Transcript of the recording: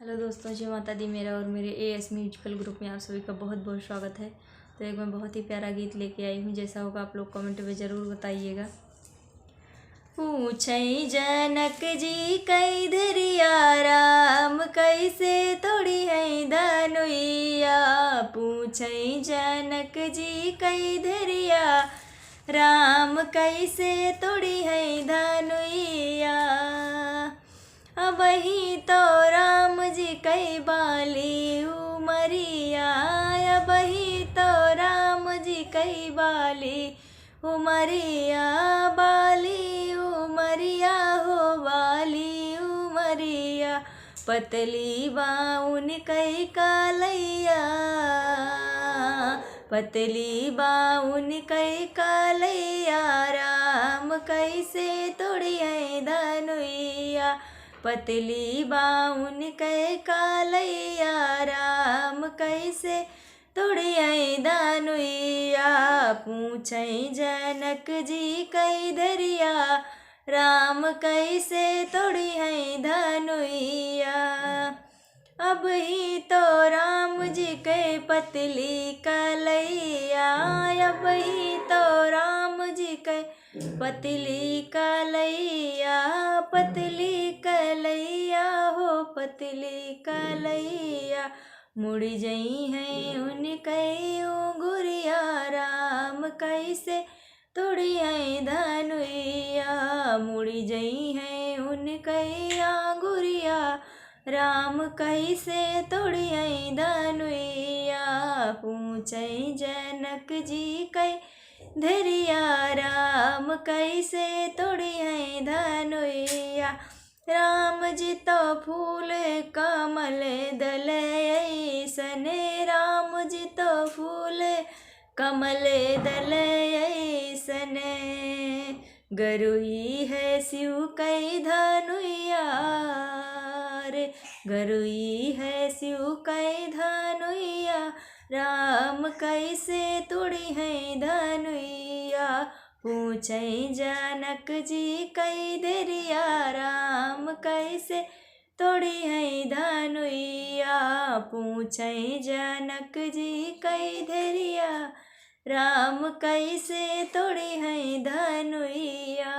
Hello दोस्तों, जय माता दी। मेरा और मेरे एएस म्यूजिकल ग्रुप में आप सभी का बहुत बहुत स्वागत है। तो एक मैं बहुत ही प्यारा गीत लेके आई हूँ। जैसा होगा आप लोग कमेंट में ज़रूर बताइएगा। पूछई जनक जी कई धरिया राम कैसे तोड़ी है धनुइया। पूछई जनक जी कई धरिया राम कैसे तोड़ी है धनुइया। अबही तो राम जी कई बाली उमरिया। अबही तो राम जी कई बाली उमरिया। बाली उमरिया हो बाली उमरिया। पतली बाउन कई कालैया। पतली बाउन कई कालैया राम कैसे तोड़ी है धनुइया। पतली बाउन कई कालैया राम कैसे तोड़ी है धनुइया। पूछई जनक जी कई धरिया राम कैसे तोड़ी है धनुइया। अब ही तो राम जी के पतली कलैया। अब ही तो राम जी के पतली कलैया। पतली कलैया हो पतली कलैया। मुड़ जई है उनके गुरिया राम कैसे तोड़ी है धनुइया। मुड़ जई है उनके गुरिया राम कैसे तोड़ी है धनुइया। पूछई जनक जी कई धरिया राम कैसे तोड़ी है धनुइया। राम जी तो फूल कमल दल ऐसने। राम जी तो फूल कमल दल ऐसने। गरुई है शिव कई धनुइया रे। गरुई है शिव कई धनुइया राम कैसे तोड़ी है धनुइया। पूछई जनक जी कई धरिया राम कैसे तोड़ी है धनुइया। पूछई जनक जी कई धरिया राम कैसे तोड़ी है धनुइया।